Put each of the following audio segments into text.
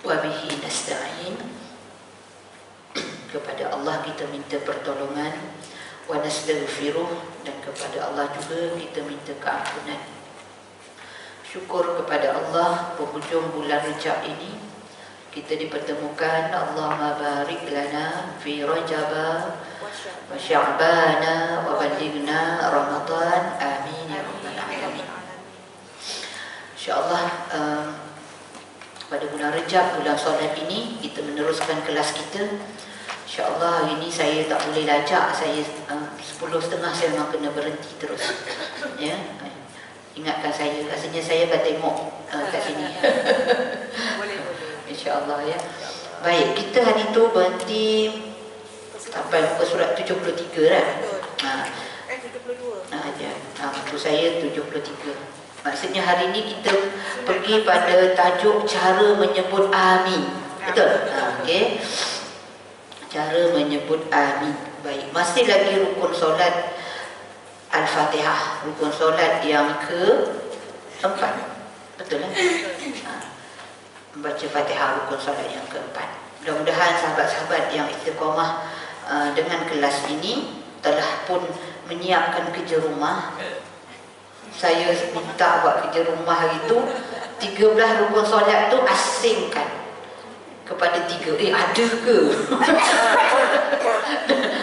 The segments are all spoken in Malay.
Wa bihi nasta'in. Kepada Allah kita minta pertolongan. Wa nastaghfiruh, dan kepada Allah juga kita minta keampunan. Syukur kepada Allah, penghujung bulan Rejab ini kita dipertemukan. Allahumma barik lana fi Rajab wa Sya'ban wa ballighna Ramadan. Amin ya rabbal alamin. InsyaAllah pada bulan Rejab, bulan solat ini, kita meneruskan kelas kita. InsyaAllah hari ini saya tak boleh lajak. Saya 10.30 saya memang kena berhenti terus. Ya, ingatkan saya. Rasanya saya akan tengok kat sini. Boleh. InsyaAllah ya. Baik, kita hari itu berhenti sampai muka surat 73 kan? 72. Untuk saya 73. Maksudnya hari ini kita pergi pada tajuk cara menyebut amin. Betul? Okey. Cara menyebut amin. Baik, masih lagi rukun solat Al-Fatihah, rukun solat yang ke-4. Betul kan? Membaca Fatihah, rukun solat yang ke-4. Mudah-mudahan sahabat-sahabat yang istiqamah dengan kelas ini telah pun menyiapkan kerja rumah. Saya minta buat kerja rumah hari itu 13 rukun solat tu asingkan kepada 3. Ada ke?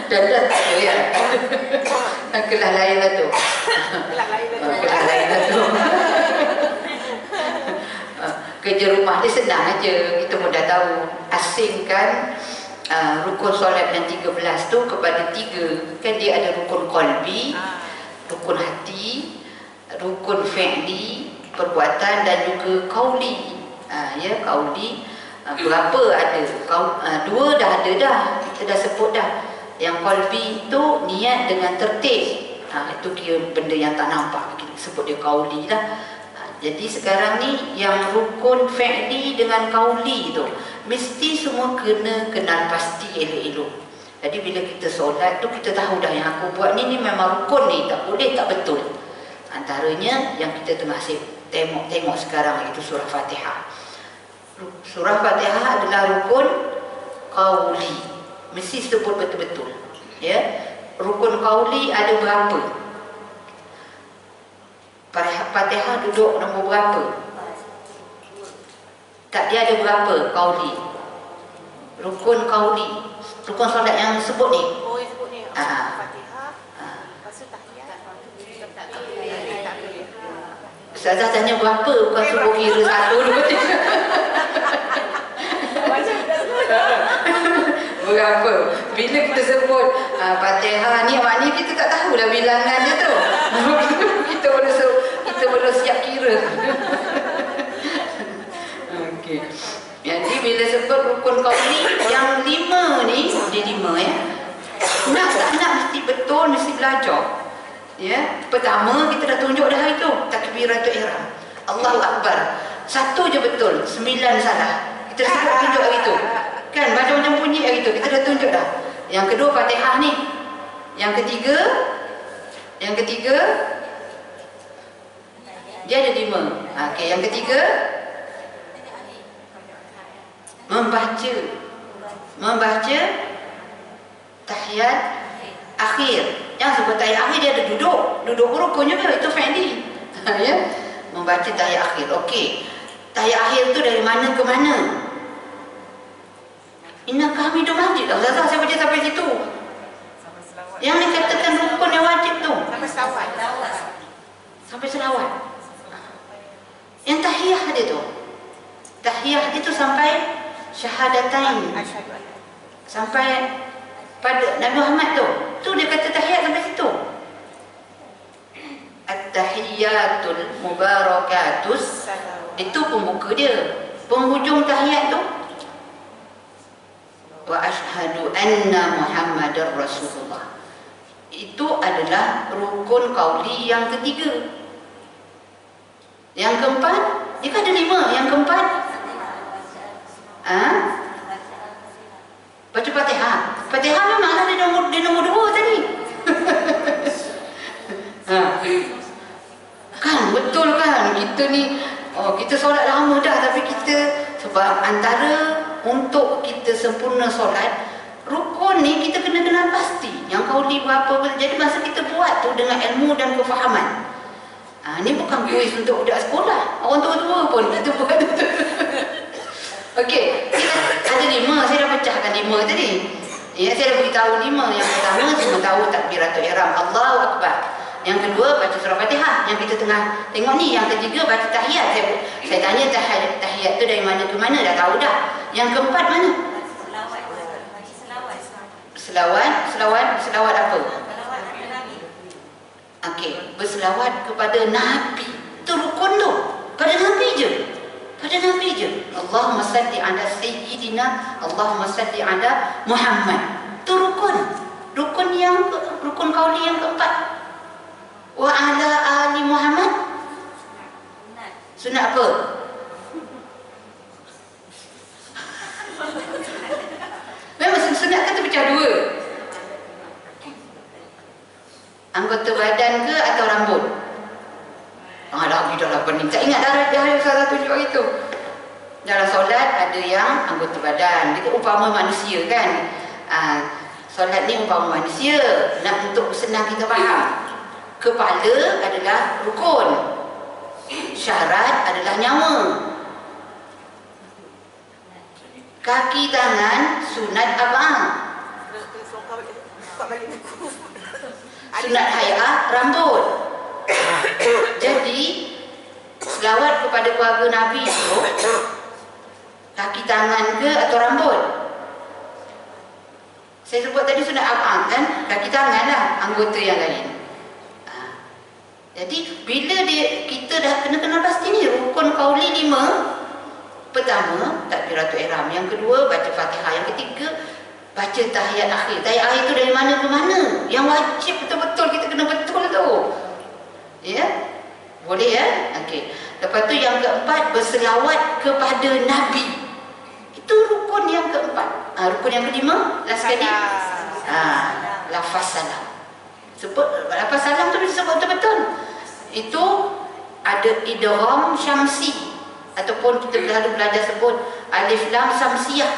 Dan tak ada ya. Kelas lain lah tu. Kelas lain lah tu. Kerja rumah dia senang aja. Kita pun dah tahu. Asingkan rukun solat yang 13 tu kepada 3. Kan dia ada rukun qalbi, rukun hati, rukun fi'li, perbuatan, dan juga qauli. Ya, qauli. Berapa ada? 2 dah ada dah. Kita dah sebut dah. Yang qalbi tu niat dengan tertib. Itu kira benda yang tak nampak. Kita sebut dia qauli lah. Jadi sekarang ni yang rukun fi'li dengan qauli tu mesti semua kena kenal pasti elok-elok. Jadi bila kita solat tu kita tahu dah yang aku buat ni memang rukun ni, tak boleh tak betul. Antaranya yang kita tengah tengok sekarang iaitu surah Fatihah. Surah Fatihah adalah rukun qauli. Mesti sebut betul-betul. Ya. Rukun qauli ada berapa? Fatihah duduk nombor berapa? Tak, dia ada berapa qauli? Rukun qauli. Rukun solat yang sebut ni. Oh, yang sebut ni. Fatihah. Lepas tu tahiyat. Ustazah tanya berapa, bukan suruh kira 1, 2, 3. Berapa? Bila kita sebut Fatihah ni, maknanya kita tak tahulah bilangan dia tu. kita belum siap kira. Okey. Jadi bila sebut rukun qauli yang 5 ni, dia 5 ya. Nak tak nak mesti betul, mesti belajar. Ya, pertama kita dah tunjuk dah itu takbiratul ihram. Allahu akbar. 1 je betul, 9 salah. Kita dah tunjuk hari itu. Kan macam-macam bunyi hari itu kita dah tunjuk dah. Yang kedua Fatihah ni. Yang ketiga dia ada 5. Okey, yang ketiga membaca tahiyat akhir. Yang sebut tahiyat akhir dia ada duduk rukun juga, itu fi'li. Ya, membaca tahiyat akhir. Okey. Tahiyat akhir tu dari mana ke mana? Inna kami tu majid. Ustazah saya baca sampai situ. Yang dikatakan rukun yang wajib tu sampai selawat. Yang tahiyah dia tu. Tahiyah dia tu sampai syahadatain. Sampai pada Nabi Muhammad tu. Tu dia kata tahiyat sampai situ. At-tahiyyatul mubarakatus. Itu pembuka dia. Penghujung tahiyat tu wa asyhadu anna Muhammadar Rasulullah. Itu adalah rukun qauli yang ketiga. Yang keempat, dia kan ada 5. Yang keempat baca Fatihah. Fatihah memanglah dia nombor 2 tadi. Kan betul kan, kita ni kita solat lama dah tapi kita Sebab antara untuk kita sempurna solat, rukun ni kita kena kenal pasti. Yang kauli berapa. Jadi masa kita buat tu dengan ilmu dan kefahaman. Ni bukan kuis untuk budak sekolah. Orang tua-tua pun kita buat. Okey, ada 5. Saya dah pecahkan 5 tadi. Ya, saya dah beritahu 5. Yang pertama, semua tahu takbiratul ihram, Allahu Akbar. Yang kedua, baca surah Fatihah. Yang kita tengah tengok ni. Yang ketiga, baca tahiyat. Saya tanya tahiyat tu dari mana ke mana, dah tahu dah. Yang keempat mana? Selawat apa? Okey, berselawat kepada Nabi. Itu rukun tu. Pada Nabi je. Pada Nabi je. Allahumma salli ala Sayyidina, Allahumma salli ala Muhammad. Itu rukun. Rukun kauli yang keempat. Wa ala ali Muhammad. Sunat apa? Memang sunat kan terpecah 2. Anggota badan ke atau rambut? Lagi dah 8 ni. Tak ingat dah hari salah tunjuk itu. Dalam solat ada yang anggota badan. Dia umpama manusia kan. Solat ni umpama manusia. Nak untuk senang kita faham. Kepala adalah rukun. Syarat adalah nyawa. Kaki tangan sunat abang. Sunat hayah rambut. Jadi selawat kepada keluarga Nabi itu kaki tangan ke atau rambut? Saya sebut tadi sunat abang kan, kaki tangan lah, anggota yang lain. Jadi bila kita dah kena pasti ni rukun kauli 5. Pertama takbiratul ihram, yang kedua baca Fatihah, yang ketiga baca tahiyat akhir. Tahiyat akhir tu dari mana ke mana? Yang wajib betul-betul kita kena betul tu. Ya? Boleh ya? Okey. Lepas tu yang keempat berselawat kepada Nabi. Itu rukun yang keempat. Rukun yang kelima last sekali. Lafaz salam. Sebut lafaz salam tu disebut betul-betul. Itu ada idgham syamsi ataupun kita selalu belajar sebut alif lam samsiyah.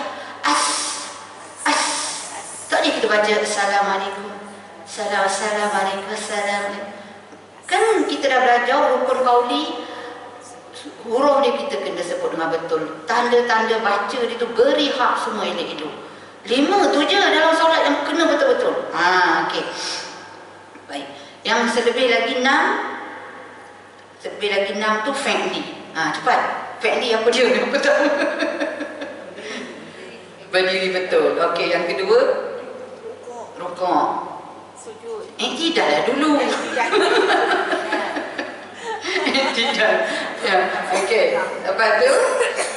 Tak ni kita baca assalamualaikum. Assalamualaikum. Kan kita dah belajar rukun kauli, huruf dia kita kena sebut dengan betul. Tanda-tanda baca dia tu beri hak semua elok-elok. 5 tu je dalam solat yang kena betul-betul. Okey. Baik. Yang selebih lagi 6. Selebih lagi 6 tu fi'li. Cepat. Fi'li apa dia? Apa tahu? Berdiri betul. Okey, yang kedua rukuk. Sujud. Tidak lah dulu. Tidak. Ya, okey. Lepas tu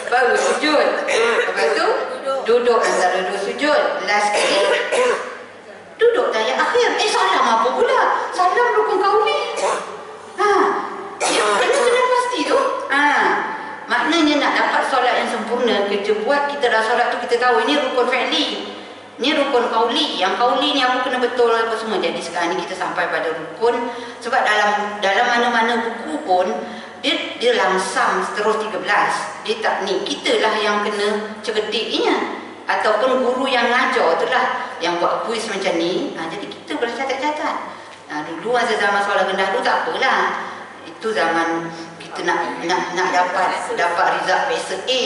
baru sujud. Lepas tu duduk antara dua sujud. Last kali duduk tahiyat akhir. Salam apa pula? Salam rukun kauli. Ya, kena pasti tu. Maknanya nak dapat solat yang sempurna, kerja buat kita dah solat tu kita tahu ini rukun fi'li. Ni rukun kauli. Yang kauli ni aku kena betul apa semua. Jadi sekarang ni kita sampai pada rukun. Sebab dalam mana-mana buku pun dia langsam terus 13. Dia tak ni. Kita lah yang kena cerdiknya. Ataupun guru yang ngajar tu lah yang buat kuis macam ni. Jadi kita boleh catat-catat. Dulu masa zaman sekolah rendah tu tak apalah. Itu zaman kita nak dapat result biasa A.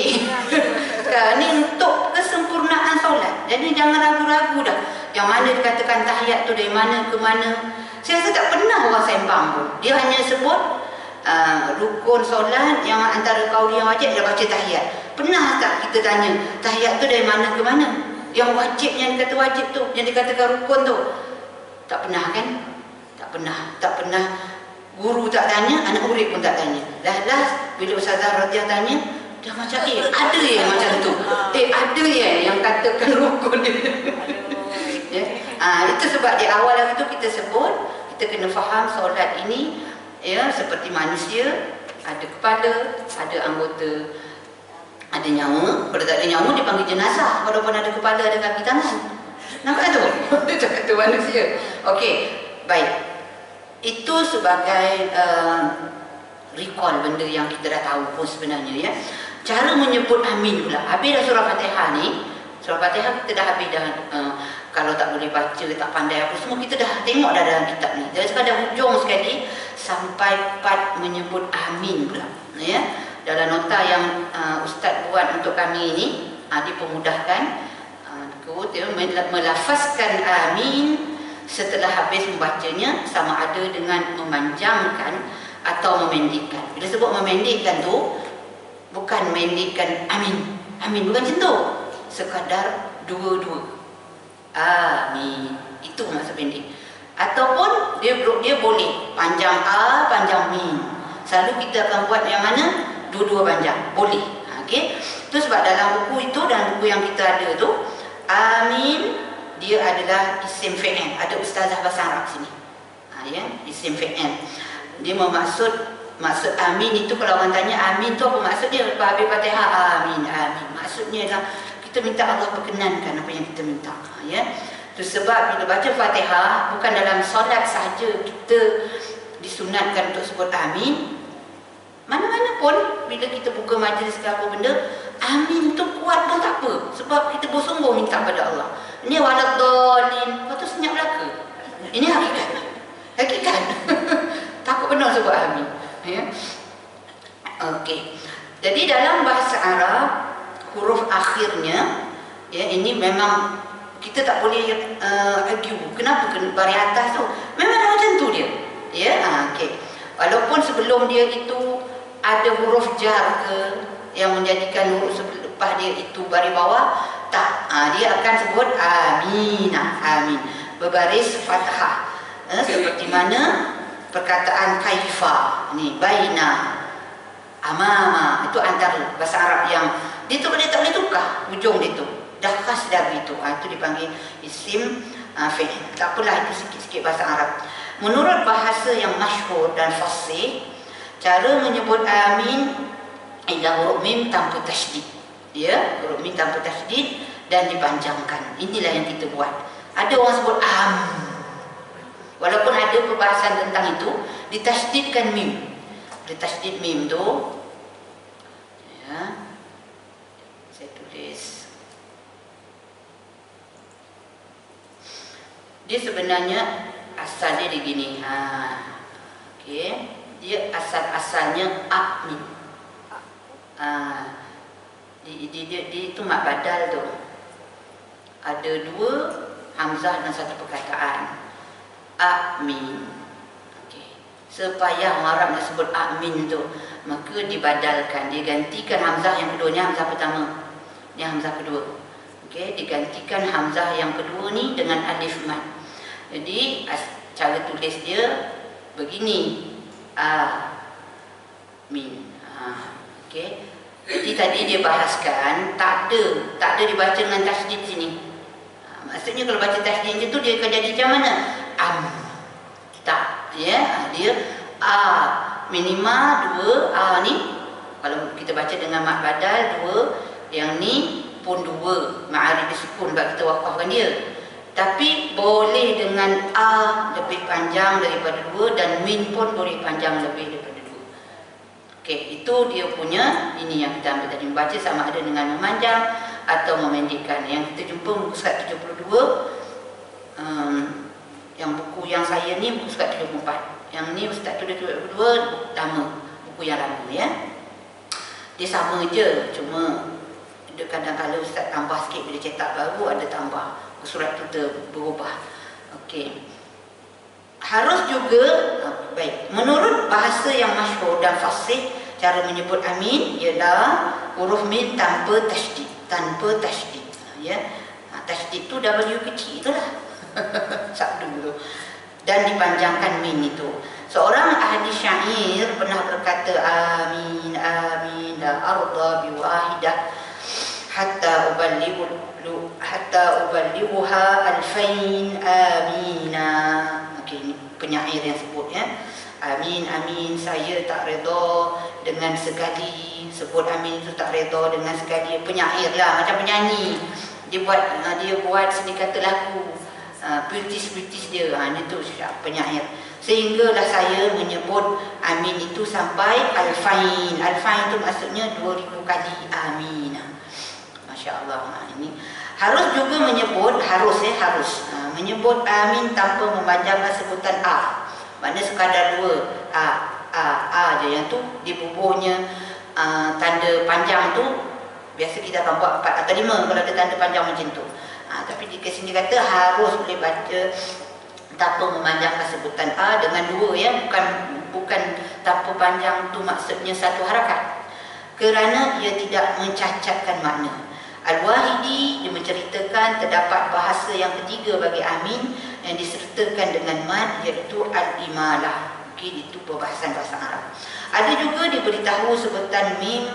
Sekarang ni untuk kesempurnaan solat. Jadi jangan ragu-ragu dah. Yang mana dikatakan tahiyat tu dari mana ke mana. Saya rasa tak pernah orang sembang pun. Dia hanya sebut rukun solat yang antara kauli yang wajib dia baca tahiyat. Pernah tak kita tanya tahiyat tu dari mana ke mana? Yang wajib yang dikata wajib tu, yang dikatakan rukun tu. Tak pernah kan? Tak pernah. Guru tak tanya, anak murid pun tak tanya. Last bila Ustazah Radiah tanya, dah macam ada yang macam tu. Ada yang katakan rukun dia. Ya? Itu sebab di awal lagi tu kita sebut, kita kena faham solat ini ya seperti manusia, ada kepala, ada anggota, ada nyawa. Kalau tak ada nyawa dipanggil jenazah. Walaupun ada kepala, ada kaki tangan. Nampak tu? Dia cakap tu manusia. Okey, baik. Itu sebagai recall benda yang kita dah tahu pun sebenarnya ya. cara menyebut amin pula. Habis dah surah Fatihah ni. Surah Fatihah kita dah habis dah. Kalau tak boleh baca, tak pandai apa semua, kita dah tengok dah dalam kitab ni. Jadi pada hujung sekali sampai part menyebut amin pula. Ya. Dalam nota yang Ustaz buat untuk kami ni, dipermudahkan. Dia melafazkan amin setelah habis membacanya sama ada dengan memanjangkan atau memendekkan. Bila sebut memendekkan tu, bukan mendekkan amin. Amin bukan macam tu. Sekadar dua-dua. Amin. Itu maksud pendek. Ataupun dia boleh panjang A, panjang min. Selalu kita akan buat yang mana? Dua-dua panjang. Boleh. Okey. Itu sebab dalam buku itu, dalam buku yang kita ada tu, amin dia adalah isim fi'il. Ada ustazah bahasa Arab sini. Ya, isim fi'il. Dia maksud amin itu, kalau orang tanya amin tu apa maksud dia? Lepas habis Fatihah, amin, amin. Maksudnya adalah kita minta Allah berkenankan apa yang kita minta. Ya. Itu sebab bila baca Fatihah, bukan dalam solat sahaja kita disunatkan untuk sebut amin. Mana-mana pun bila kita buka majlis ke apa benda, amin tu kuat pun tak apa. Sebab kita bersungguh minta pada Allah. Ini waladhdallin, lepas tu senyap belaka. Ini hakikat. Hakikat. Takut benar sebut amin. Ya. Okey. Jadi dalam bahasa Arab, huruf akhirnya, ya, ini memang kita tak boleh argue. Kenapa baris atas tu? Memang dah macam tu dia. Ya, okey. Walaupun sebelum dia itu ada huruf jar ke yang menjadikan huruf selepas dia itu baris bawah, tak. Dia akan sebut amin. Amin. Berbaris fathah. Seperti mana perkataan kaifa ni, baina, amama, itu antara bahasa Arab yang dia tak boleh tukar ujung dia tu. Dah khas dah begitu. Itu dipanggil isim fi'il. Tak apalah, itu sikit-sikit bahasa Arab. Menurut bahasa yang masyhur dan fasih, cara menyebut amin ialah huruf mim tanpa tasydid. Ya, huruf mim tanpa tasydid dan dipanjangkan. Inilah yang kita buat. Ada orang sebut am. Walaupun ada perbahasan tentang itu, ditasydidkan mim. Ditasydid mim tu, ya, saya tulis. Dia sebenarnya asalnya dia gini. Okey. Dia asal-asalnya amin. Dia itu mak badal tu. Ada dua hamzah dan satu perkataan. Amin. Okey. Supaya orang Arab nak sebut amin tu, maka dibadalkan, digantikan hamzah yang kedua. Ni hamzah pertama. Ni hamzah kedua. Okey, digantikan hamzah yang kedua ni dengan alif mad. Jadi cara tulis dia begini. Amin. Okey. Jadi tadi dia bahaskan tak ada dibaca dengan tasydid sini. Maksudnya kalau baca tasydid macam tu, dia akan jadi macam mana? Tak, ya. Dia minima dua ni. Kalau kita baca dengan mat badal dua, yang ni pun dua, ma'arif disukun sebab kita wakafkan dia. Tapi boleh dengan lebih panjang daripada dua, dan min pun boleh panjang lebih daripada dua. Okey, itu dia punya, ini yang kita ambil tadi, membaca sama ada dengan memanjang atau memendekkan. Yang kita jumpa muka surat 72, yang buku yang saya ni buku surat 74. Yang ni Ustaz tulis 72, lama, buku yang lama, ya. Dia sama je, cuma dia kadang-kadang Ustaz tambah sikit bila cetak baru, ada tambah. Surat tu berubah. Okey. Harus juga, baik, menurut bahasa yang masyhur dan fasih, cara menyebut amin ialah huruf min tanpa tasydid. Tanpa tasydid. Ya. Tasydid tu W kecil itulah. Sabdu tu. Dan dipanjangkan min itu. Seorang ahli syair pernah berkata, amin, amin, la arda biwahidah hatta uballighuha alfain amina. Okey, ini penyair yang sebut, ya. Amin, amin, saya tak redha dengan sekali. Sebut amin itu tak redha dengan sekali. Penyair lah, macam penyanyi. Dia buat seni kata lagu. Puitis dia. Ini tu penyair. Sehinggalah saya menyebut amin itu sampai alfain. Alfain itu maksudnya 2000 kali amin. Masya Allah. Ini harus juga menyebut, harus menyebut amin tanpa memanjangkan sebutan a. Maknanya sekadar dua a je, yang tu di bubuhnya tanda panjang tu biasa kita akan buat 4 atau 5 kalau ada tanda panjang macam tu. Tapi di sini kata harus boleh baca tanpa memanjangkan sebutan a dengan dua, ya, bukan tanpa panjang tu maksudnya satu harakat, kerana ia tidak mencacatkan makna. Al-Wahidi dia menceritakan terdapat bahasa yang ketiga bagi amin yang disertakan dengan mad, iaitu al-imalah. Okey, itu perbahasan bahasa Arab. Ada juga diberitahu sebutan mim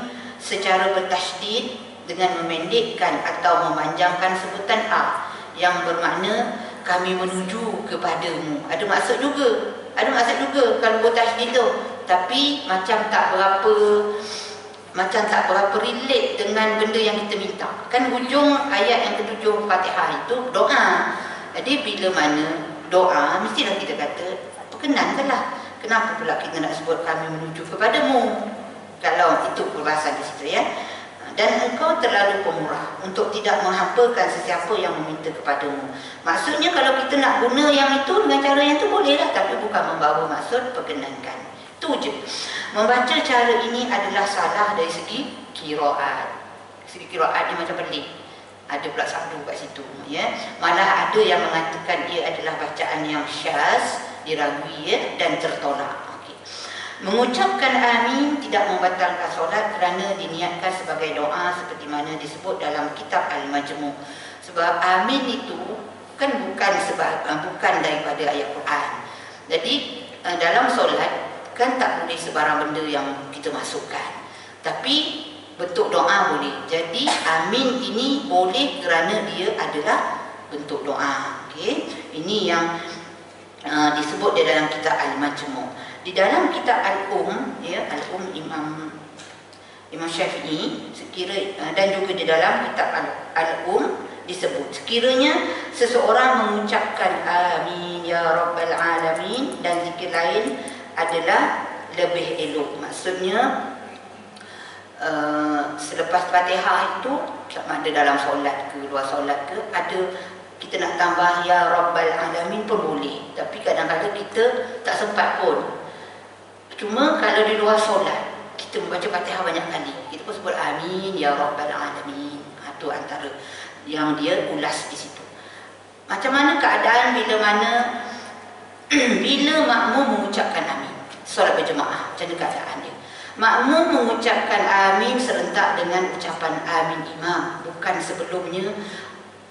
secara bertasydid dengan memendekkan atau memanjangkan sebutan a yang bermakna kami menuju kepadamu. Ada maksud juga kalau bertasydid tu, tapi macam tak berapa relate dengan benda yang kita minta. Kan hujung ayat yang ke-7 Fatihah itu doa. Jadi bila mana doa, mestilah kita kata perkenankanlah. Kenapa pula kita nak sebut kami menuju kepadamu? Kalau itu perbahasan di situ, ya. Dan engkau terlalu pemurah untuk tidak menghampakan sesiapa yang meminta kepadamu. Maksudnya kalau kita nak guna yang itu dengan cara yang itu bolehlah, tapi bukan membawa maksud perkenankan. Itu je. Membaca cara ini adalah salah dari segi qiraat. Segi qiraat dia macam pelik. Ada pula sabdu kat situ, ya. Malah ada yang mengatakan ia adalah bacaan yang syaz, diragui, ya, dan tertolak. Mengucapkan amin tidak membatalkan solat kerana diniatkan sebagai doa seperti mana disebut dalam kitab Al-Majmu'. Sebab amin itu kan bukan daripada ayat Quran. Jadi dalam solat kan tak boleh sebarang benda yang kita masukkan, tapi bentuk doa boleh. Jadi amin ini boleh kerana dia adalah bentuk doa. Okey, ini yang disebut di dalam kitab Al-Majmu'. Di dalam kitab Al-Um, ya, Al-Um Imam Syafi'i, dan juga di dalam kitab Al-Um disebut sekiranya seseorang mengucapkan amin ya rabbal alamin dan zikir lain adalah lebih elok. Maksudnya selepas Fatihah itu, sama ada dalam solat ke luar solat ke, ada kita nak tambah ya rabbal alamin pun boleh, tapi kadang-kadang kita tak sempat pun. Cuma kalau di luar solat kita membaca Fatihah banyak kali, kita pun sebut amin ya rabbal alamin. Itu antara yang dia ulas di situ. Macam mana keadaan bila makmum mengucapkan amin solat berjemaah, macam mana keadaan dia? Makmum mengucapkan amin serentak dengan ucapan amin imam, bukan sebelumnya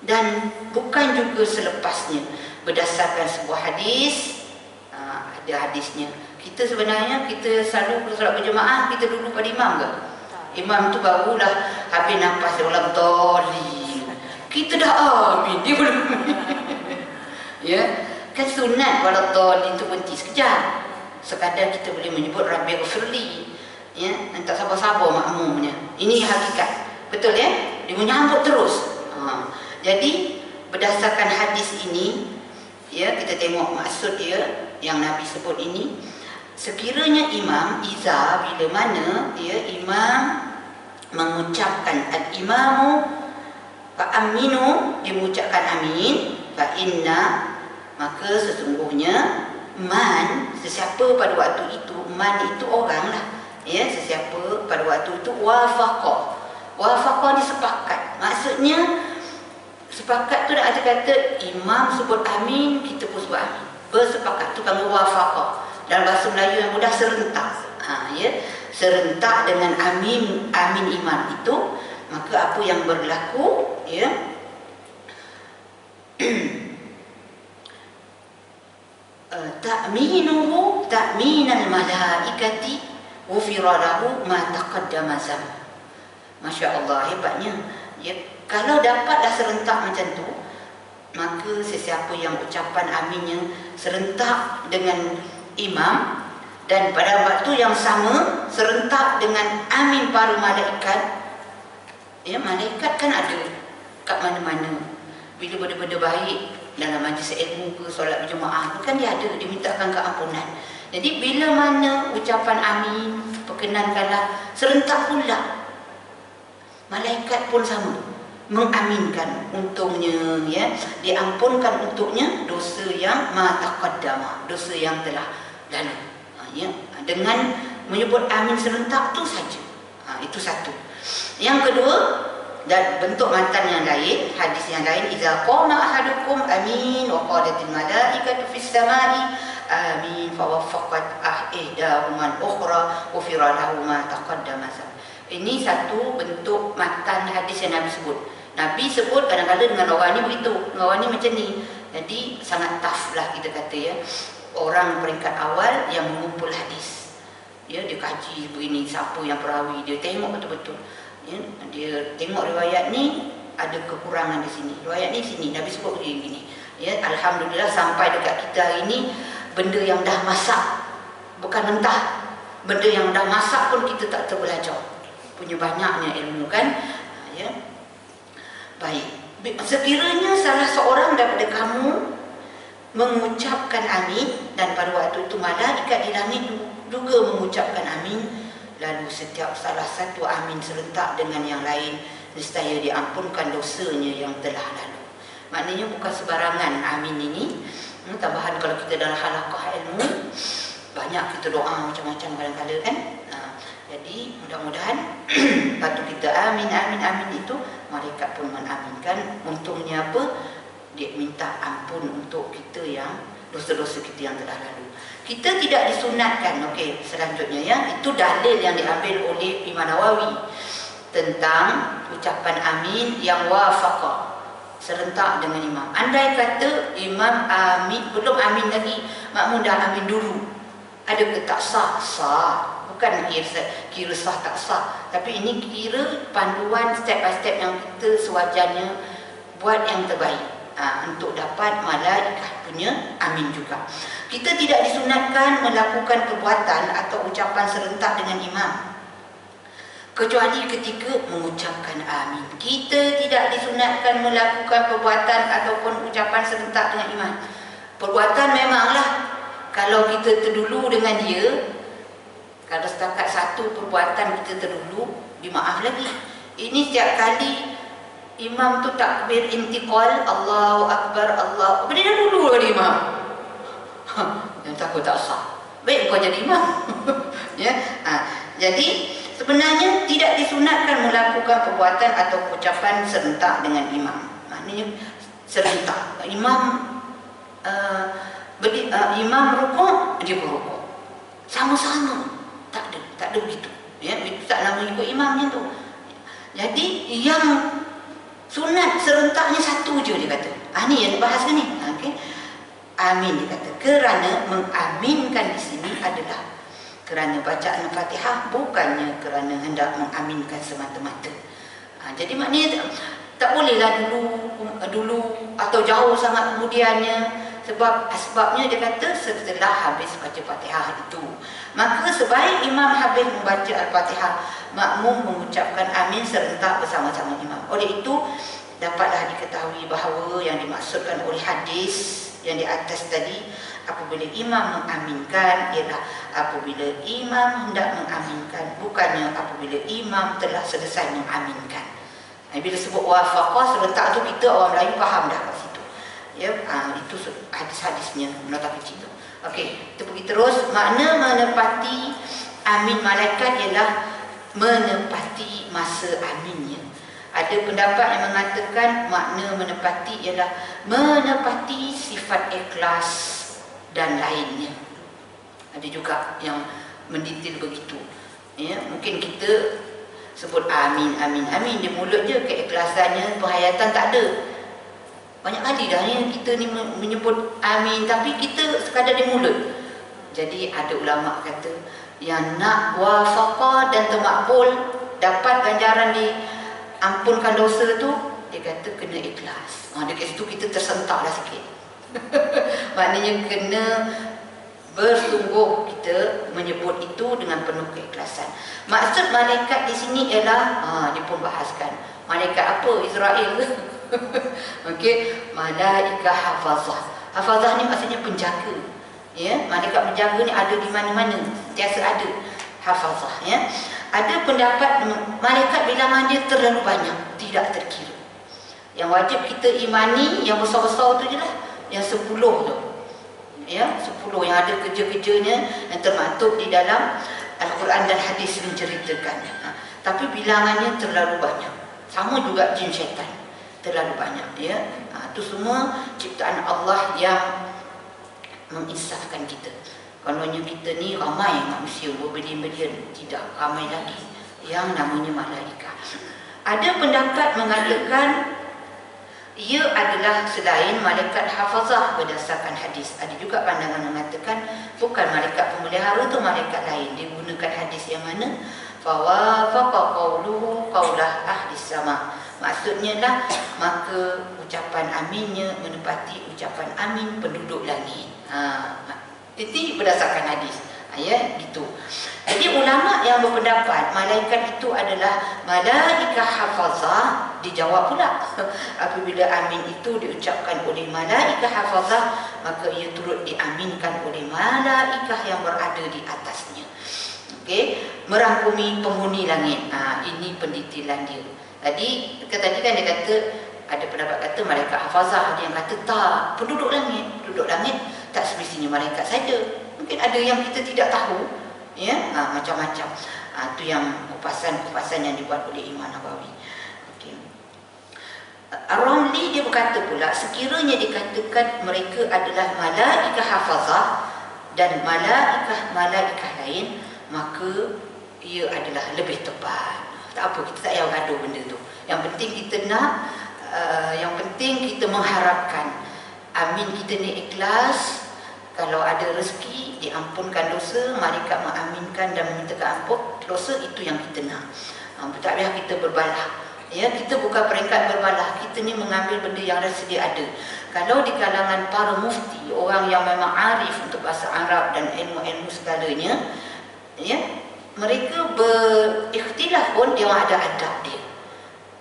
dan bukan juga selepasnya, berdasarkan sebuah hadis. Ada hadisnya. Kita sebenarnya selalu solat berjemaah kita duduk pada imam ke? Imam tu barulah habis nafas dia ulang dolin. Kita dah amin, dia belum. Ya, kan sunat walau dolin tu berhenti sekejap. Sekadar kita boleh menyebut Rabbi ghafirli. Ya, tak sabar-sabar makmumnya. Ini hakikat. Betul, ya? Dia menyambut terus. Jadi berdasarkan hadis ini, ya, kita tengok maksud dia yang Nabi sebut ini. Sekiranya imam bila mana, ya, imam mengucapkan al-imamu fa aminu, dia mengucapkan amin, fa inna, maka sesungguhnya man, sesiapa pada waktu itu, man itu orang lah, ya, sesiapa pada waktu itu wafaqah ni sepakat. Maksudnya sepakat tu dah ada kata imam sebut amin, kita pun sebut amin, bersepakat, tu panggil wafaqah. Dalam bahasa Melayu yang mudah, serentak. Ya, serentak dengan amin imam itu, maka apa yang berlaku, ya, ta'minuhu ta'minal malaikati ghufira lahu ma taqaddama dzam. Masya Allah, hebatnya, ya. Kalau dapatlah serentak macam tu, maka sesiapa yang ucapan aminnya serentak dengan imam dan pada waktu yang sama serentak dengan amin para malaikat, ya, malaikat kan ada kat mana-mana. Bila benda-benda baik dalam majlis ilmu ke, solat berjemaah kan dia ada, dimintakan keampunan. Jadi bila mana ucapan amin, perkenankanlah, serentak pula malaikat pun sama mengaminkan untungnya, ya, diampunkan untuknya dosa yang ma taqaddama, dosa yang telah lalu, ya, dengan menyebut amin serentak tu saja. Itu satu. Yang kedua, dan bentuk matan yang lain, hadis yang lain, idza qama ahadukum amin wa qalatil malaikatu fis samai amin fa waffaqat ihdahuma al-ukhra ghufira lahu ma taqaddama. Ini satu bentuk matan hadis yang Nabi sebut. Nabi sebut kadang-kadang dengan orang ni begitu, dengan orang ni macam ni. Jadi sangat tough lah kita kata, ya. Orang peringkat awal yang mengumpul hadis, ya, dia kaji begini, siapa yang perawi, dia tengok betul-betul, ya, dia tengok riwayat ni ada kekurangan di sini, riwayat ni sini Nabi sebut begini, ya. Alhamdulillah sampai dekat kita hari ni benda yang dah masak, bukan mentah, benda yang dah masak pun kita tak terbelajar, punya banyaknya ilmu kan, ya. Baik, sekiranya salah seorang daripada kamu mengucapkan amin, dan pada waktu itu malaikat di langit juga mengucapkan amin, lalu setiap salah satu amin serentak dengan yang lain, nescaya diampunkan dosanya yang telah lalu. Maknanya bukan sebarangan amin ini. Tambahan kalau kita dalam halaqah ilmu, banyak kita doa macam-macam kadang-kadang kan. Jadi mudah-mudahan waktu kita amin, amin, amin itu, malaikat pun mengaminkan. Untungnya apa? Dia minta ampun untuk kita yang dosa-dosa kita yang telah lalu. Kita tidak disunatkan, okey, selanjutnya, ya, itu dalil yang diambil oleh Imam Nawawi tentang ucapan amin yang wafaqa, serentak dengan imam. Andai kata imam amin, belum amin lagi, makmum dah amin dulu, adakah tak sah? Sah. Bukan kira sah tak sah, tapi ini kira panduan step by step yang kita sewajarnya buat yang terbaik, untuk dapat malaikat punya amin juga. Kita tidak disunatkan melakukan perbuatan atau ucapan serentak dengan imam kecuali ketika mengucapkan amin. Kita tidak disunatkan melakukan perbuatan ataupun ucapan serentak dengan imam. Perbuatan memanglah kalau kita terdulu dengan dia, kalau setakat satu perbuatan kita terdulu, dimaaf lagi. Ini setiap kali imam tu takbir intiqal, Allahu Akbar, Allah, dia dah dulu dari imam. Yang takut tak sah. Baik kau jadi imam. Ya. Jadi sebenarnya tidak disunatkan melakukan perbuatan atau ucapan serentak dengan imam. Maknanya serentak. Imam imam rukuk, dia berrukuk. Sama-sama. Tak ada begitu, ya, itu tak nama ikut imamnya tu. Jadi yang sunat serentaknya satu je dia kata. Ni yang dibahas kan ni. Okey. Amin dia kata. Kerana mengaminkan di sini adalah kerana bacaan Al-Fatihah, bukannya kerana hendak mengaminkan semata-mata. Jadi maknanya tak bolehlah dulu atau jauh sangat kemudiannya. Sebabnya dia kata setelah habis baca Fatihah itu, maka sebaik imam habis membaca Al-Fatihah, makmum mengucapkan amin serentak bersama-sama imam. Oleh itu dapatlah diketahui bahawa yang dimaksudkan oleh hadis yang di atas tadi, apabila imam mengaminkan, ialah apabila imam hendak mengaminkan, bukannya apabila imam telah selesai mengaminkan. Bila sebut wafaqah serentak tu, kita orang Melayu faham dah kat situ. Ya, itu hadis-hadisnya, nota kecil tu. Okey, kita pergi terus. Makna menepati amin malaikat ialah menepati masa aminnya. Ada pendapat yang mengatakan makna menepati ialah menepati sifat ikhlas dan lainnya. Ada juga yang mendetail begitu. Ya, mungkin kita sebut amin, amin, amin di mulut je, keikhlasannya, penghayatan tak ada. Banyak kali dah ni kita ni menyebut amin, tapi kita sekadar di mulut. Jadi ada ulama kata yang nak wafaqah dan termakbul, dapat ganjaran diampunkan dosa tu, dia kata kena ikhlas. Dekat situ kita tersentaklah sikit. Maknanya kena bersungguh kita menyebut itu dengan penuh keikhlasan. Maksud malaikat di sini ialah dia pun bahaskan malaikat apa? Israel ke? Okey, malaikah hafazah. Hafazah ni maksudnya penjaga. Ya, malaikat penjaga ni ada di mana-mana, sentiasa ada. Hafazah, ya. Ada pendapat malaikat bilangan dia terlalu banyak, tidak terkira. Yang wajib kita imani yang besar-besar tu je lah, yang 10 tu. Ya, 10 yang ada kerja-kerjanya yang termaktub di dalam Al-Quran dan hadis menceritakan. Tapi bilangannya terlalu banyak. Sama juga jin syaitan, terlalu banyak, ya. Itu semua ciptaan Allah yang menginsafkan kita. Kononnya kita ni ramai manusia, berbilion-bilion, tidak ramai lagi yang namanya malaikat. Ada pendapat mengatakan ia adalah selain malaikat hafazah berdasarkan hadis. Ada juga pandangan mengatakan bukan malaikat pemelihara tu, malaikat lain. Dia gunakan hadis yang mana? Fawafaqa qawluhu qawlah ahli sama. Maksudnya lah, maka ucapan aminnya menepati ucapan amin penduduk langit. Itu berdasarkan hadis. Ya, gitu. Jadi ulama yang berpendapat malaikat itu adalah malaikah hafazah, dijawab pula apabila amin itu diucapkan oleh malaikah hafazah, maka ia turut diaminkan oleh malaikah yang berada di atasnya. Okey, merangkumi penghuni langit. Ini pendetailan dia. Tadi kan dia kata, ada pendapat kata malaikat hafazah, ada yang kata tak, penduduk langit tak semestinya malaikat saja. Mungkin ada yang kita tidak tahu, ya, macam-macam. Itu yang kupasan yang dibuat oleh Imam Nawawi. Okay. Ar-Ramli dia berkata pula, sekiranya dikatakan mereka adalah malaikah hafazah dan malaikah lain, maka ia adalah lebih tepat. Tak apa, kita tak payah gaduh benda tu. Yang penting kita nak, yang penting kita mengharapkan amin kita ni ikhlas. Kalau ada rezeki, diampunkan dosa, malaikat mengaminkan dan memintakan ampun dosa, itu yang kita nak. Tak payah kita berbalah. Ya, kita bukan peringkat berbalah. Kita ni mengambil benda yang dah sedia ada. Kalau di kalangan para mufti, orang yang memang arif untuk bahasa Arab dan ilmu-ilmu segalanya, ya, mereka berikhtilaf pun dia ada adab dia.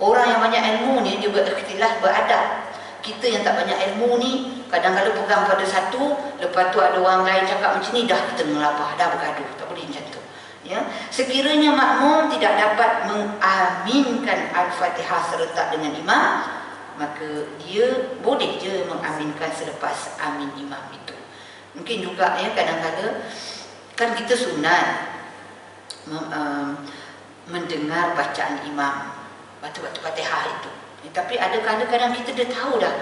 Orang yang banyak ilmu ni dia berikhtilaf, beradab. Kita yang tak banyak ilmu ni kadang-kadang pegang pada satu, lepas tu ada orang lain cakap macam ni, dah kita melabah, dah bergaduh. Tak boleh macam tu, ya. Sekiranya makmum tidak dapat mengaminkan Al-Fatihah serentak dengan imam, maka dia boleh je mengaminkan selepas amin imam itu. Mungkin juga, ya, kadang-kadang kan kita sunat mendengar bacaan imam waktu Fatihah itu. Tapi ada kadang-kadang kita dah tahu dah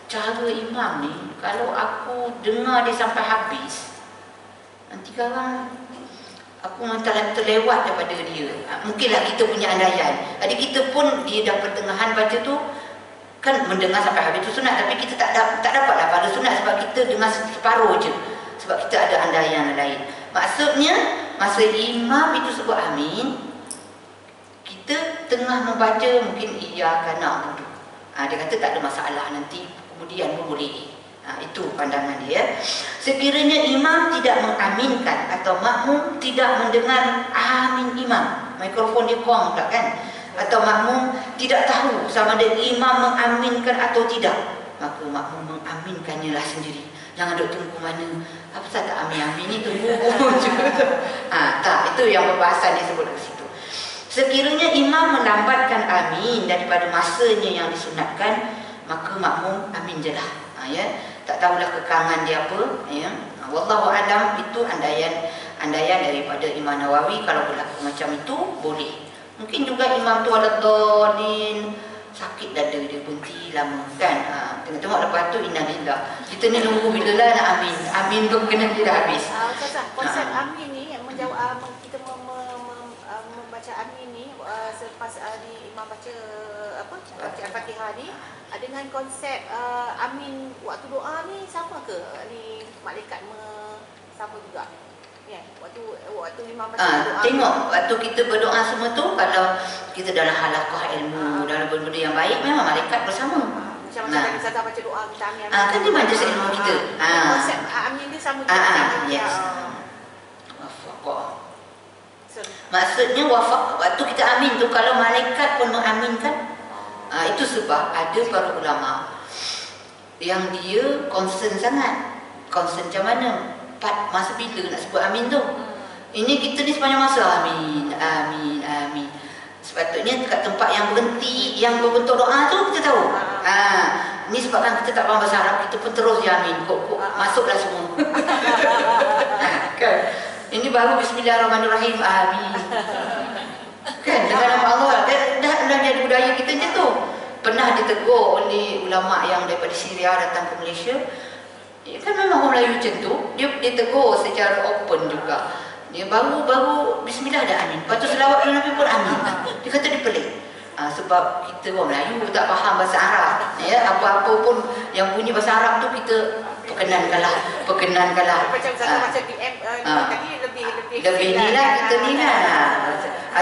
cara imam ni, kalau aku dengar dia sampai habis, nanti kadang aku terlewat daripada dia. Mungkinlah kita punya andaian. Jadi kita pun dia dah pertengahan baca tu kan mendengar sampai habis tu sunat, tapi kita tak dapatlah pada sunat sebab kita dengar separuh je, sebab kita ada andaian lain. Maksudnya masa imam itu sebut amin, kita tengah membaca mungkin iyyaka na'budu. Dia kata tak ada masalah, nanti kemudian pun boleh. Itu pandangan dia. Sekiranya imam tidak mengaminkan atau makmum tidak mendengar amin imam, mikrofon dia kurang pula kan, atau makmum tidak tahu sama ada imam mengaminkan atau tidak, maka makmum mengaminkannya lah sendiri. Jangan duk tunggu mana, apa tak amin-amin ni, tunggu je. Tak, itu yang perbahasan dia sebut di situ. Sekiranya imam melambatkan amin daripada masanya yang disunatkan, maka makmum amin je lah. Ya, tak tahulah kekangan dia apa, ya. Wallahu alam, itu andaian daripada Imam Nawawi. Kalau berlaku macam itu boleh. Mungkin juga imam tu ada dolin, sakit dada dia, berhenti lama kan. Tengok lepas tu innalillah. Kita ni nunggu bila lah nak amin. Amin tu kena dia dah habis. Konsep amin ni yang menjawab, kita membaca amin ni selepas imam baca bacaan Fatihah ni, dengan konsep amin waktu doa ni sama ke? Ni malaikat sama juga. Ya, waktu imam baca doa. Tengok waktu kita berdoa semua tu, kalau kita dalam halaqah ilmu, dalam benda yang baik, memang malaikat bersama. Macam tadi saya baca doa kita amin. Kan dia majlis ilmu kita. Konsep amin dia sama juga. Yes. Maksudnya waktu kita amin tu, kalau malaikat pun mengaminkan, itu itu sebab ada para ulama yang dia concern sangat. Concern macam mana? Masa bila nak sebut amin tu? Ini kita ni sepanjang masa amin, amin, amin. Sepatutnya dekat tempat yang berhenti, yang berbentuk doa tu kita tahu. Ini sebabkan kita tak faham bahasa Arab, kita pun terus je amin. Kok masuklah semua. Kan? Ini baru bismillahirrahmanirrahim, amin. Kan? Dengan nama Allah, dah jadi budaya kita je tu. Pernah ditegur oleh ulama yang daripada Syria datang ke Malaysia. Kan memang orang Melayu macam tu. Dia tegur secara open juga. Dia baru bismillah dah amin. Lepas tu selawat kepada Nabi pun amin. Dia kata dia pelik. Sebab kita orang Melayu tak faham bahasa Arab. Ya, apa-apa pun yang bunyi bahasa Arab tu kita perkenankanlah. Macam DM tadi lebih ni lah kita ni lah.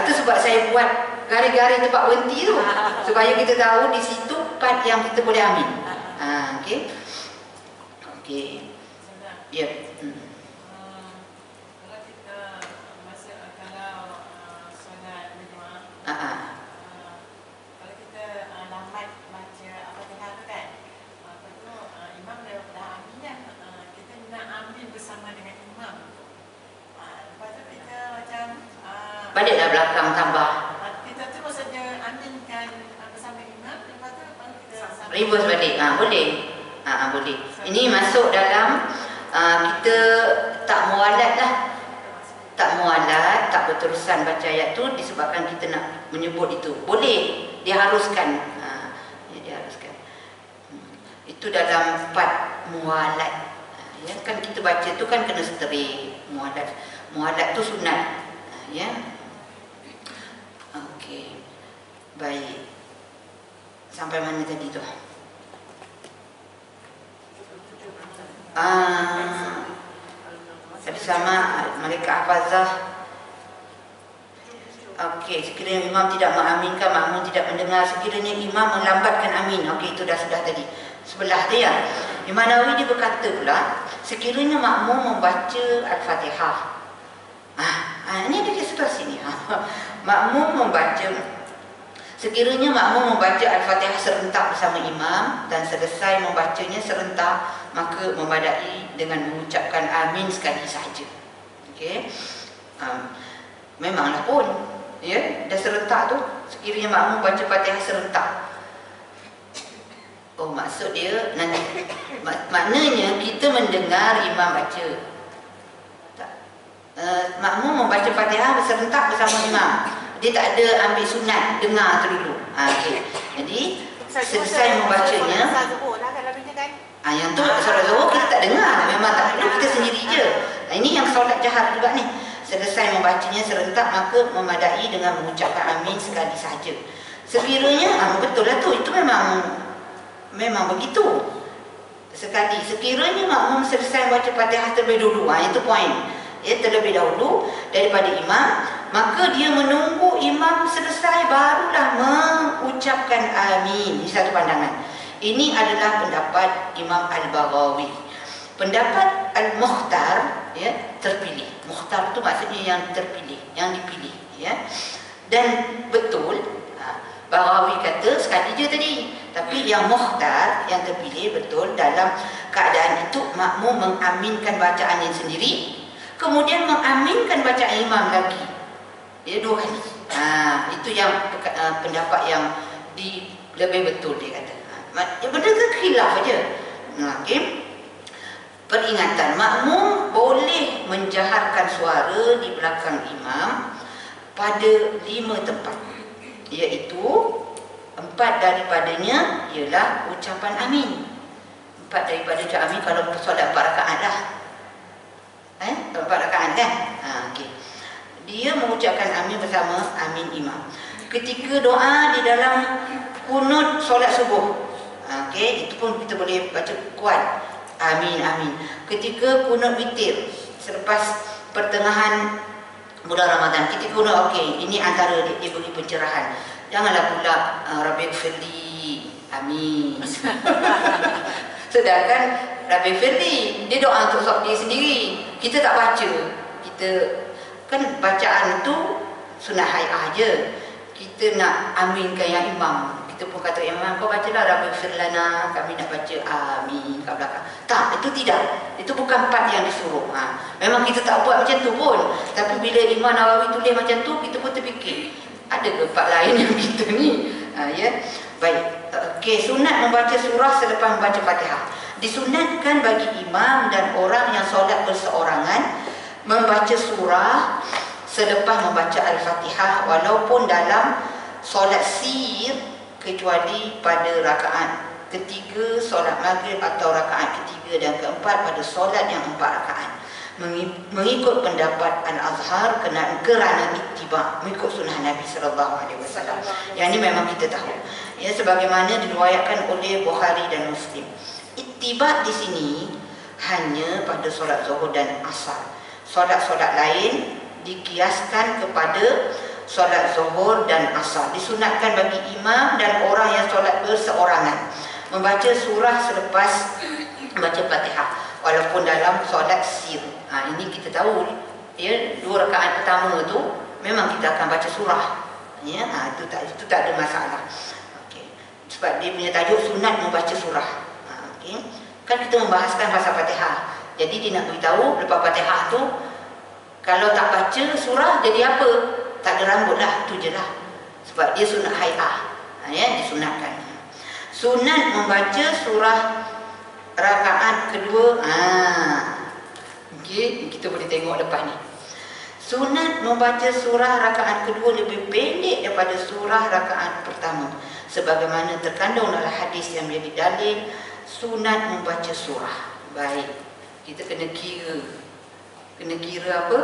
Itu sebab saya buat garis-garis tempat berhenti tu. Supaya kita tahu di situ part yang kita boleh amin. Okey. Okey. Ya. Kalau kita lambat baca Al-Fatihah tu kan, lepas tu imam dah amin kan, kita nak ambil bersama dengan imam. Lepas tu kita macam baliklah belakang tambah. Kita terus saja aminkan bersama imam, lepas tu baru kita Reverse balik. Boleh. Boleh. Ini masuk dalam kita tak mualat lah. Tak mualat, tak berterusan baca ayat tu disebabkan kita nak menyebut itu. Boleh, diharuskan. Diharuskan. Itu dalam part mualat. Ya, kan kita baca tu kan kena seterik. Mualat tu sunat. Ya. Okey. Baik. Sampai mana tadi tu? Bersama mereka hafazah. Okey, sekiranya imam tidak mengaminkan, makmum tidak mendengar, sekiranya imam melambatkan amin. Okey, itu sudah tadi. Sebelah dia. Imam Nawawi dia berkata pula, sekiranya makmum membaca Al-Fatihah. Ini dia situasi ni. Makmum sekiranya makmum membaca Al-Fatihah serentak bersama imam dan selesai membacanya serentak, maka memadai dengan mengucapkan amin sekali sahaja. Okey. Memanglah pun, ya, dah serentak tu, sekiranya makmum baca Fatihah serentak. Oh, maksud dia nanti maknanya kita mendengar imam baca. Makmum membaca Fatihah serentak bersama imam. Dia tak ada ambil sunat, dengar tu dulu. Okey. Jadi selesai membacanya. Yang tu solat zuhur kita tak dengar, memang tak perlu, kita sendiri je. Ini yang solat jahar juga ni. Selesai membacanya serentak, maka memadai dengan mengucapkan amin sekali sahaja. Sekiranya betul lah tu, itu memang begitu. Sekiranya makmum selesai baca Fatihah terlebih dahulu, itu poin. Ya, terlebih dahulu daripada imam, maka dia menunggu imam selesai barulah mengucapkan amin. Ini satu pandangan. Ini adalah pendapat Imam Al-Baghawi. Pendapat Al-Mukhtar, ya, terpilih. Mukhtar itu maksudnya yang terpilih, yang dipilih, ya. Dan betul, Baghawi kata sekali je tadi. Tapi yang Mukhtar, yang terpilih betul, dalam keadaan itu makmum mengaminkan bacaannya sendiri, kemudian mengaminkan bacaan imam lagi. Ya, 2 kali. Itu yang pendapat yang lebih betul dia kata. Benda tu khilaf saja. Okay. Peringatan, makmum boleh menjaharkan suara di belakang imam pada 5 tempat, iaitu 4 daripadanya ialah ucapan amin. 4 daripada ucapan amin kalau solat 4 rakaat lah. 4 rakaat kan? Okay. Dia mengucapkan amin bersama amin imam. Ketika doa di dalam kunut solat subuh, okey, itu pun kita boleh baca kuat amin amin. Ketika kunut witir selepas pertengahan bulan Ramadan, ketika kunut, okey, ini antara dia beri pencerahan. Janganlah pula Rabbighfirli amin. Sedangkan Rabbighfirli dia doa untuk dia sendiri, kita tak baca. Kita kan bacaan tu sunat hai'ah je, kita nak aminkan yang imam, kita kita pun kata imam, kau bacalah Rabbi firlana, kami nak baca amin kat belakang. Tak, itu tidak. Itu bukan part yang disuruh. Memang kita tak buat macam tu pun. Tapi bila Imam Nawawi tulis macam tu, kita pun terfikir, ada ke part lain yang kita ni? Ya. Baik. Okey, sunat membaca surah selepas membaca Fatihah. Disunatkan bagi imam dan orang yang solat berseorangan membaca surah selepas membaca Al-Fatihah walaupun dalam solat sir, kecuali pada rakaat ketiga solat maghrib atau rakaat ketiga dan keempat pada solat yang 4 rakaat. Mengikut pendapat Al-Azhar kerana ittiba, mengikut sunnah Nabi SAW. Yang ini memang kita tahu. Ya, sebagaimana diriwayatkan oleh Bukhari dan Muslim. Ittiba di sini hanya pada solat zuhur dan asar. Solat-solat lain dikiaskan kepada solat zuhur dan asar. Disunatkan bagi imam dan orang yang solat berseorangan membaca surah selepas membaca Fatihah walaupun dalam solat sir. Ini kita tahu ya, 2 rakaat pertama tu memang kita akan baca surah. Ya, itu tak ada masalah. Okey. Sebab dia punya tajuk sunat membaca surah. Okey. Kan kita membahaskan pasal Fatihah. Jadi dia nak beritahu lepas Fatihah tu kalau tak baca surah jadi apa? Tak ada rambut lah, tu je lah. Sebab dia sunat hai'ah. Ya, disunatkan. Sunat membaca surah rakaat kedua. Okey, kita boleh tengok lepas ni. Sunat membaca surah rakaat kedua lebih pendek daripada surah rakaat pertama. Sebagaimana terkandung dalam hadis yang menjadi dalil sunat membaca surah. Baik, kita kena kira. Kena kira apa?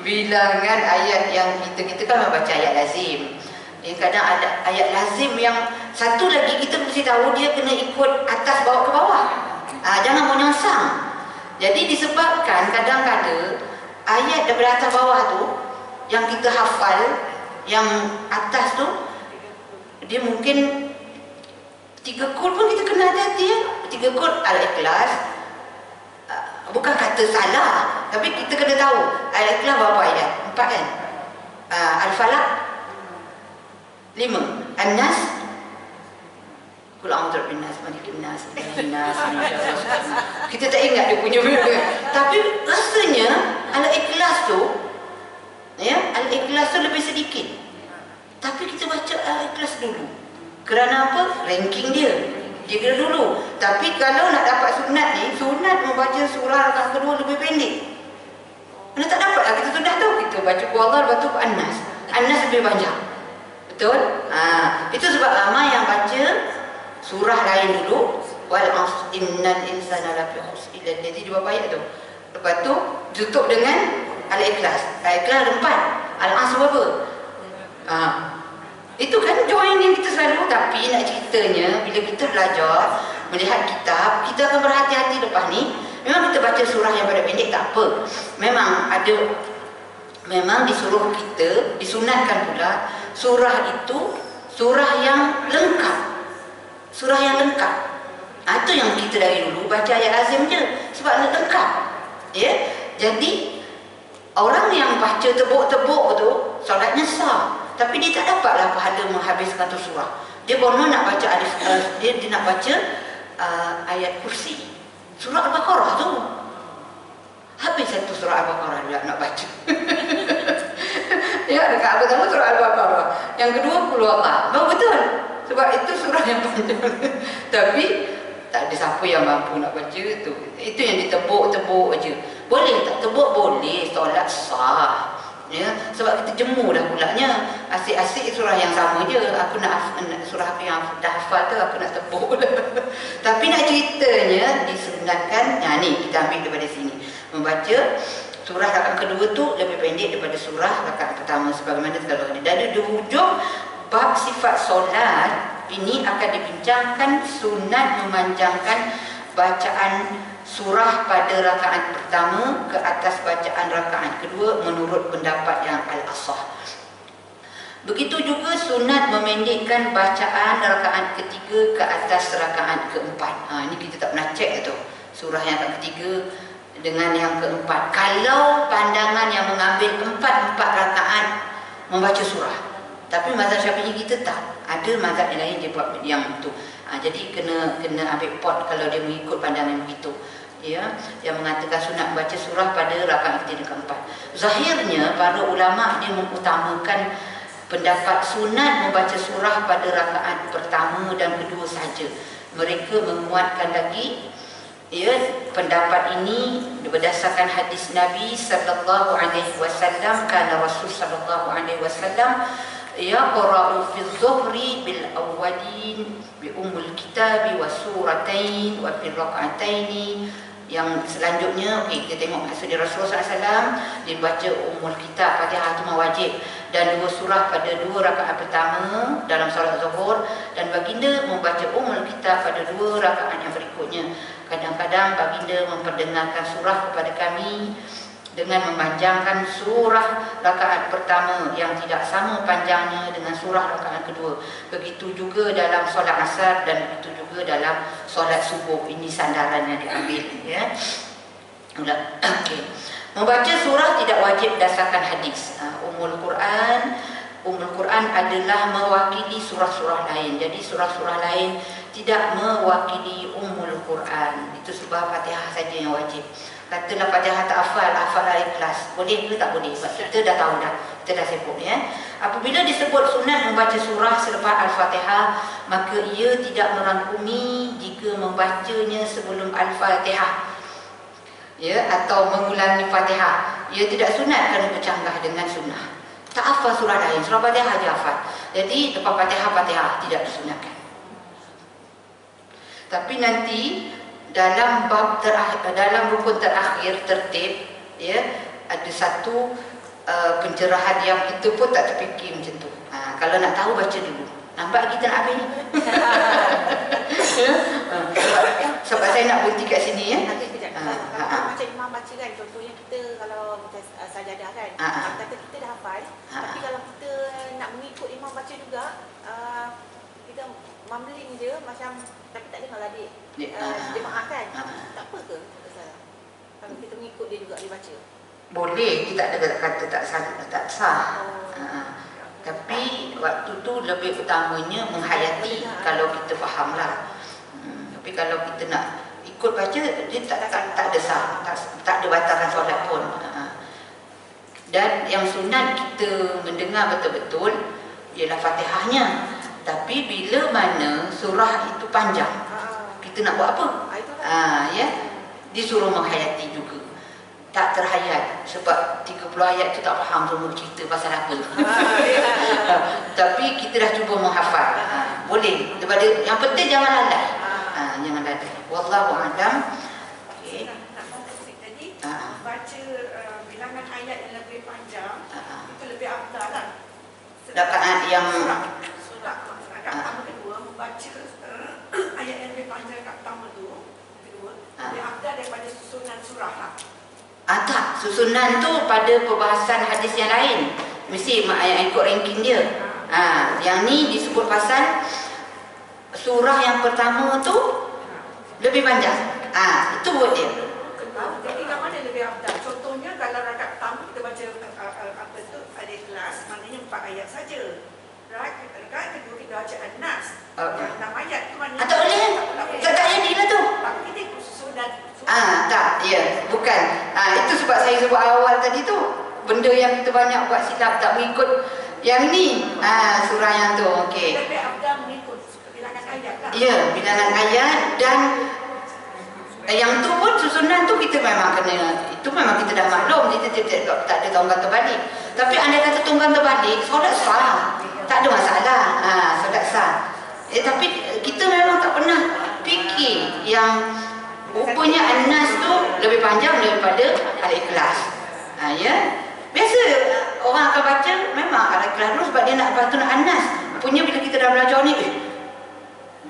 bilangan ayat yang kita kan membaca ayat lazim. Yang kadang ada ayat lazim yang satu lagi kita mesti tahu dia kena ikut atas bawa ke bawah. Jangan menyongsang. Jadi disebabkan kadang-kadang ayat daripada atas bawah tu yang kita hafal, yang atas tu dia mungkin 3 kul pun kita kena hati-hati ya. 3 kul Al-Ikhlas, bukan kata salah, tapi kita kena tahu Al-Ikhlas berapa ayat? 4 kan? Al-Falaq 5, An-Nas, Qul a'udzu birabbin nas, malikin nas, ilahin nas, kita tak ingat dia punya benda. Tapi rasanya Al-Ikhlas tu ya, Al-Ikhlas tu lebih sedikit. Tapi kita baca Al-Ikhlas dulu. Kerana apa? Ranking dia. Dia kena dulu. Tapi kalau nak dapat sunat ni, sunat membaca surah rakaat kedua lebih pendek. Mana tak dapat lah, kita sudah tahu kita baca Allah, lepas tu An-Nas. An-Nas lebih panjang. Betul? Itu sebab ramai yang baca surah lain dulu. Wal 'asr innal insana lafi khusr illa allazi, 2 ayat tu. Lepas tu tutup dengan Al-Ikhlas. Al-Ikhlas ada 4. Al-'asr berapa? Itu kan join yang kita selalu. Tapi nak ceritanya bila kita belajar melihat kitab, kita akan berhati-hati lepas ni. Memang kita baca surah yang pendek tak apa. Memang disuruh kita, disunatkan pula surah itu surah yang lengkap. Surah yang lengkap. Itu yang kita dari dulu baca ayat lazim je sebab lengkap. Ya. Jadi orang yang baca tebuk-tebuk tu solatnya sah, tapi dia tak dapatlah pahala menghabiskan tu surah. Dia konon nak baca dia nak baca ayat kursi, surah Al-Baqarah tu. Habis satu surah Al-Baqarah dia nak baca. Ya, rakaat pertama surah Al-Baqarah, yang kedua Qul Huwallah. Betul. Sebab itu surah yang panjang. Tapi tak ada siapa yang mampu nak baca tu. Itu yang ditebuk-tebuk aja. Boleh tak tebuk? Boleh, solat sah. Ya, sebab kita jemu dah pulaknya. Asyik-asyik surah yang sama je. Aku nak surah apa yang dah hafal tu aku nak tebuk. Tapi nak ceritanya disunatkan. Ni kita ambil daripada sini. Membaca surah rakaat kedua tu lebih pendek daripada surah rakaat pertama sebagaimana terdapat tadi. Dan di hujung bab sifat solat ini akan dibincangkan sunat memanjangkan bacaan surah pada rakaat pertama ke atas bacaan rakaat kedua menurut pendapat yang al-asah. Begitu juga sunat memendekkan bacaan rakaat ketiga ke atas rakaat keempat. Ini kita tak pernah cek tu. Surah yang ketiga dengan yang keempat. Kalau pandangan yang mengambil 4 rakaat membaca surah. Tapi mazhab Syafi'i kita tak. Ada mazhab yang lain dia buat yang itu. Jadi kena ambil pot kalau dia mengikut pandangan begitu. Ya, yang mengatakan sunat membaca surah pada rakaat ketiga keempat. Zahirnya para ulama dia mengutamakan pendapat sunat membaca surah pada rakaat pertama dan kedua saja. Mereka menguatkan lagi pendapat ini berdasarkan hadis Nabi sallallahu alaihi wasallam, kana Rasul sallallahu alaihi wasallam yaqra'u fi dhuhri bil awwalin bi ummul kitab wa suratain wa fi rak'ataini. Yang selanjutnya, kita tengok maksud dia Rasulullah SAW, dia baca Ummul Kitab, Fatihah itu wajib, dan 2 surah pada 2 rakaat pertama dalam solat zuhur, dan baginda membaca Ummul Kitab pada 2 rakaat yang berikutnya. Kadang-kadang baginda memperdengarkan surah kepada kami dengan memanjangkan surah rakaat pertama yang tidak sama panjangnya dengan surah rakaat kedua. Begitu juga dalam solat asar dan begitu juga dalam solat subuh. Ini sandaran yang diambil, ya. Okay. Membaca surah tidak wajib berdasarkan hadis. Ummul Quran adalah mewakili surah-surah lain. Jadi surah-surah lain tidak mewakili Ummul Quran. Itu sebab Fatihah saja yang wajib. Katalah Fatihah tak hafal Ikhlas, boleh ke tak boleh? Sebab kita dah tahu dah, kita dah sebut, ya. Apabila disebut sunat membaca surah selepas Al-Fatihah, maka ia tidak merangkumi jika membacanya sebelum Al-Fatihah, ya, atau mengulangi Fatihah. Ia tidak sunat kerana bercanggah dengan sunnah. Tak hafal surah lain, surah Fatihah aja hafal. Jadi lepas Fatihah tidak disunatkan. Tapi nanti dalam bab dalam rukun terakhir tertib, ya, ada satu pencerahan yang kita pun tak terfikir macam tu. Kalau nak tahu baca dulu. Nampak kita nak habis. Sebab saya nak berhenti kat sini, ya. Macam imam baca kan, contohnya kita kalau macam sajadah kan, kata kita dah hafal, tapi kalau kita nak mengikut imam baca juga, kita mumbling je macam, tapi tak dengar lah jemaah kan, tak apa ke? Tak salah kalau kita mengikut dia juga, dia baca boleh, kita tak ada kata tak sah. Tapi waktu tu lebih utamanya menghayati, kalau kita faham lah. Tapi kalau kita nak ikut baca, dia tak ada sah, tak ada batalkan solat pun. Dan yang sunat kita mendengar betul-betul ialah Fatihahnya. Tapi bila mana surah itu panjang, kita nak buat apa? Ya, disuruh menghayati juga. Tak terhayat sebab 30 ayat tu tak faham semua cerita pasal apa. Tapi kita dah cuba menghafal. Boleh. Daripada yang penting jangan lalai. Jangan lalai. Wallahu a'lam. Okey. Nak mengkonsep tadi, baca bilangan ayat yang lebih panjang itu lebih afdal lah. Rakaat yang pertama kedua membaca ayat yang lebih panjang kat pertama tu kedua lebih afdal daripada susunan surah lah. Tak, susunan tu pada perbahasan hadis yang lain. Mesti yang ikut ranking dia. Yang ni disebut pasal surah yang pertama tu lebih panjang. Itu buat dia. Jadi kat mana lebih afdal? Contohnya kalau rakaat pertama kita baca apa tu Al-Ikhlas, maknanya 4 ayat saja. Rakaat kedua kita baca An-Nas. 6 ayat tu maknanya. Tak boleh. Tak jadilah tu. Tapi ini sudah tak, ya, bukan. Itu sebab saya sebut awal tadi tu, benda yang kita banyak buat silap, tak mengikut yang ni. Surah yang tu, okey. Lebih afdal mengikut bilangan ayat lah. Ya, bilangan ayat. Dan yang tu pun susunan tu kita memang kena, itu memang kita dah maklum, kita tak ada tonggang terbalik. Tapi andai kata tonggang terbalik, solat sah, tak ada masalah. Solat sah. Tapi kita memang tak pernah fikir yang rupanya An-Nas tu lebih panjang daripada Al-Ikhlas. Ya. Biasa orang akan baca memang Al-Ikhlas dulu sebab dia nak baca An-Nas. Rupanya bila kita dah belajar ni,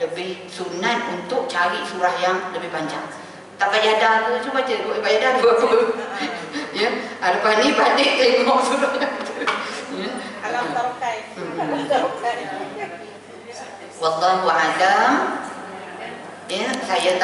lebih sunat untuk cari surah yang lebih panjang. Tak payah dah ke, cuba baca, payah dah ke apa. Ya. Lepas ni balik tengok surah yang tu. Ya. Alam Tarokai. Alam Tarokai. Wallahu a'lam. Ya, saya